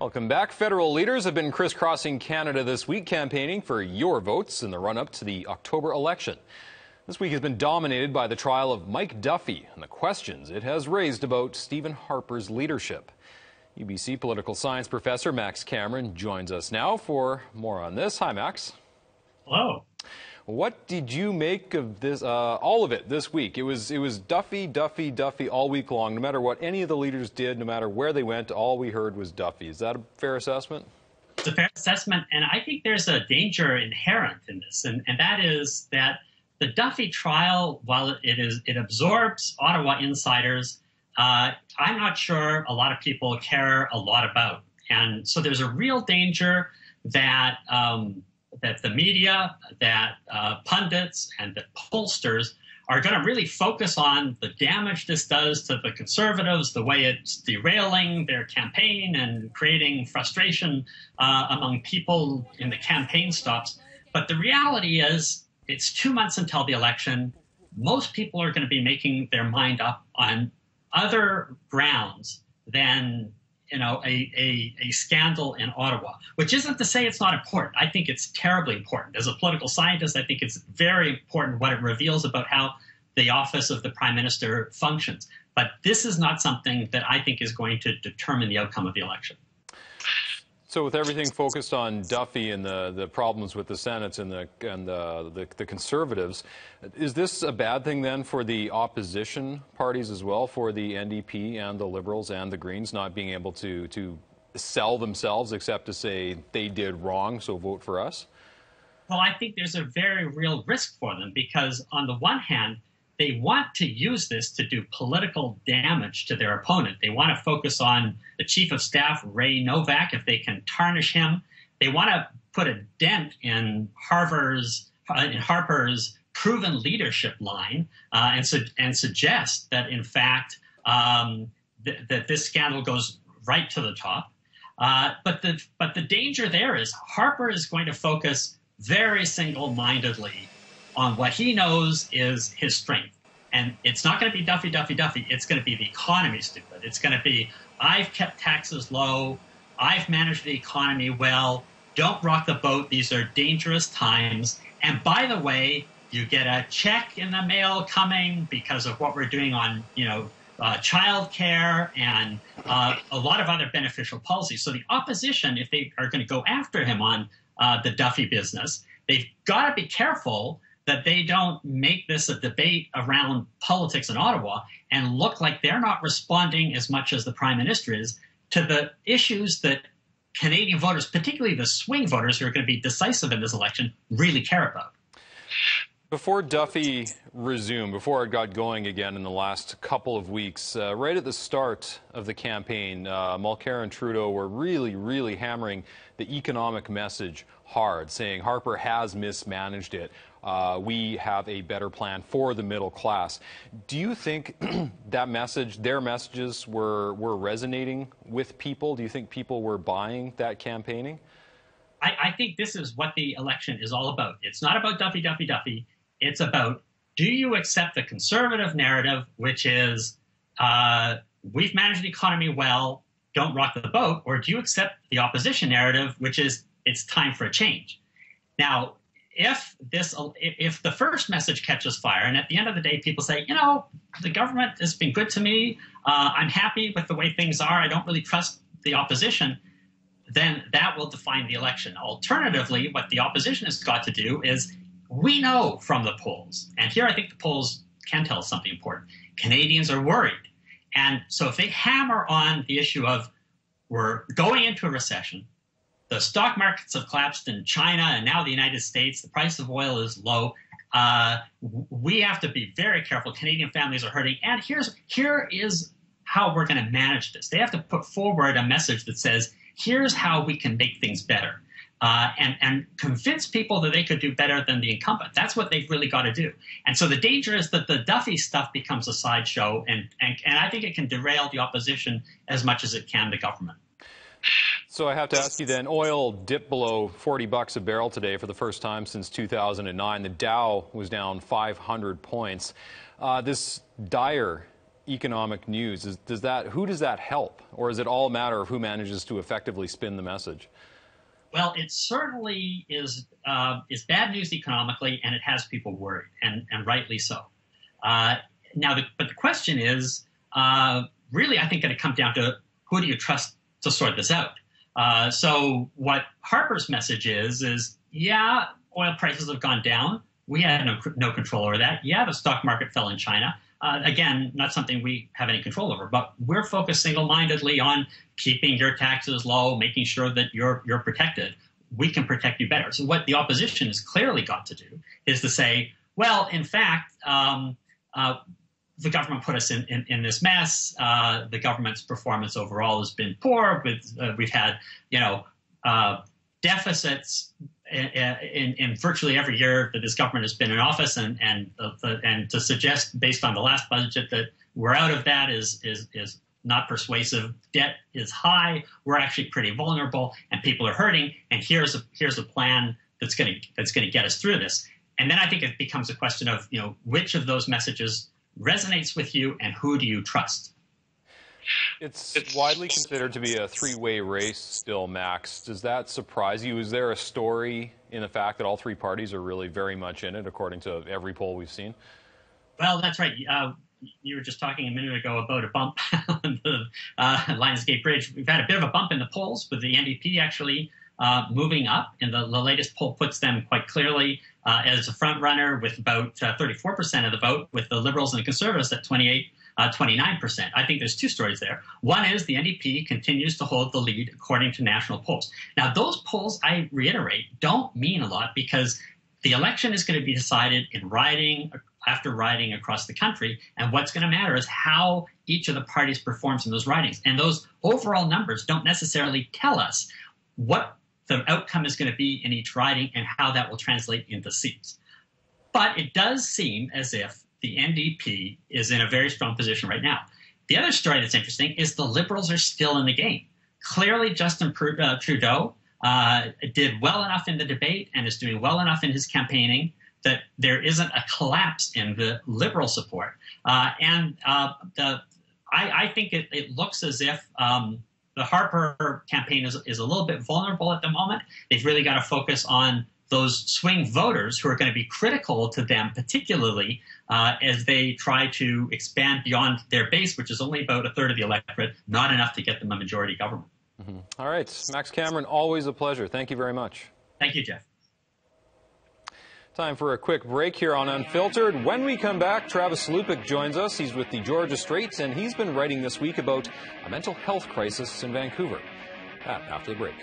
Welcome back. Federal leaders have been crisscrossing Canada this week campaigning for your votes in the run-up to the October election. This week has been dominated by the trial of Mike Duffy and the questions it has raised about Stephen Harper's leadership. UBC political science professor Max Cameron joins us now for more on this. Hi, Max. Hello. What did you make of this, all of it this week? It was Duffy, Duffy, Duffy all week long. No matter what any of the leaders did, no matter where they went, all we heard was Duffy. Is that a fair assessment? It's a fair assessment, and I think there's a danger inherent in this, and that is that the Duffy trial, while it absorbs Ottawa insiders, I'm not sure a lot of people care a lot about. And so there's a real danger that that the media, that pundits, and that pollsters are going to really focus on the damage this does to the Conservatives, the way it's derailing their campaign and creating frustration among people in the campaign stops. But the reality is, it's 2 months until the election. Most people are going to be making their mind up on other grounds than a scandal in Ottawa, which isn't to say it's not important. I think it's terribly important. As a political scientist, I think it's very important what it reveals about how the office of the Prime Minister functions. But this is not something that I think is going to determine the outcome of the election. So with everything focused on Duffy and the problems with the Senate and the Conservatives, is this a bad thing then for the opposition parties as well, for the NDP and the Liberals and the Greens not being able to sell themselves except to say they did wrong, so vote for us? Well, I think there's a very real risk for them because on the one hand, they want to use this to do political damage to their opponent. They want to focus on the Chief of Staff, Ray Novak, if they can tarnish him. They want to put a dent in Harper's proven leadership line and suggest that, in fact, that this scandal goes right to the top. But the danger there is Harper is going to focus very single-mindedly on what he knows is his strength. And it's not going to be Duffy, Duffy, Duffy. It's going to be the economy, stupid. It's going to be, I've kept taxes low. I've managed the economy well. Don't rock the boat. These are dangerous times. And by the way, you get a check in the mail coming because of what we're doing on, child care and a lot of other beneficial policies. So the opposition, if they are going to go after him on the Duffy business, they've got to be careful that they don't make this a debate around politics in Ottawa and look like they're not responding as much as the Prime Minister is to the issues that Canadian voters, particularly the swing voters who are going to be decisive in this election, really care about. Before Duffy resumed, before it got going again in the last couple of weeks, right at the start of the campaign, Mulcair and Trudeau were really hammering the economic message hard, saying Harper has mismanaged it. We have a better plan for the middle class. Do you think that message, their messages were resonating with people? Do you think people were buying that campaigning? I think this is what the election is all about. It's not about Duffy, Duffy, Duffy. It's about, do you accept the Conservative narrative, which is we've managed the economy well, don't rock the boat, or do you accept the opposition narrative, which is it's time for a change? Now, if the first message catches fire, and at the end of the day people say, the government has been good to me, I'm happy with the way things are, I don't really trust the opposition, then that will define the election. Alternatively, what the opposition has got to do is, we know from the polls, and here I think the polls can tell us something important, Canadians are worried. And so if they hammer on the issue of we're going into a recession, the stock markets have collapsed in China and now the United States, the price of oil is low, we have to be very careful. Canadian families are hurting. And here is how we're going to manage this. They have to put forward a message that says, here's how we can make things better. And convince people that they could do better than the incumbent. That's what they've really got to do. And so the danger is that the Duffy stuff becomes a sideshow, and I think it can derail the opposition as much as it can the government. So I have to ask you then, oil dipped below $40 a barrel today for the first time since 2009. The Dow was down 500 points. This dire economic news. Who does that help? Or is it all a matter of who manages to effectively spin the message? Well, it certainly is bad news economically, and it has people worried, and rightly so. But the question is really, I think, going to come down to who do you trust to sort this out? So what Harper's message is yeah, oil prices have gone down. We had no control over that. Yeah, the stock market fell in China. Again, not something we have any control over, but we're focused single-mindedly on keeping your taxes low, making sure that you're protected. We can protect you better. So what the opposition has clearly got to do is to say, well, in fact, the government put us in this mess. The government's performance overall has been poor. We've had, deficits in virtually every year that this government has been in office, and to suggest based on the last budget that we're out of that is not persuasive. Debt is high. We're actually pretty vulnerable, and people are hurting. And here's a plan that's going to get us through this. And then I think it becomes a question of which of those messages resonates with you, and who do you trust? It's widely considered to be a three-way race still, Max. Does that surprise you? Is there a story in the fact that all three parties are really very much in it, according to every poll we've seen? Well, that's right. You were just talking a minute ago about a bump on the Lionsgate Bridge. We've had a bit of a bump in the polls, with the NDP actually moving up, and the latest poll puts them quite clearly as a front runner with about 34% of the vote, with the Liberals and the Conservatives at 29%. I think there's two stories there. One is the NDP continues to hold the lead according to national polls. Now, those polls, I reiterate, don't mean a lot, because the election is going to be decided in riding after riding across the country, and what's going to matter is how each of the parties performs in those ridings. And those overall numbers don't necessarily tell us what the outcome is going to be in each riding and how that will translate into seats. But it does seem as if the NDP is in a very strong position right now. The other story that's interesting is the Liberals are still in the game. Clearly, Justin Trudeau did well enough in the debate and is doing well enough in his campaigning that there isn't a collapse in the Liberal support. I think it looks as if the Harper campaign is a little bit vulnerable at the moment. They've really got to focus on those swing voters who are going to be critical to them, particularly as they try to expand beyond their base, which is only about a third of the electorate, not enough to get them a majority government. Mm-hmm. All right. Max Cameron, always a pleasure. Thank you very much. Thank you, Jeff. Time for a quick break here on Unfiltered. When we come back, Travis Lupik joins us. He's with the Georgia Straits, and he's been writing this week about a mental health crisis in Vancouver. After the break.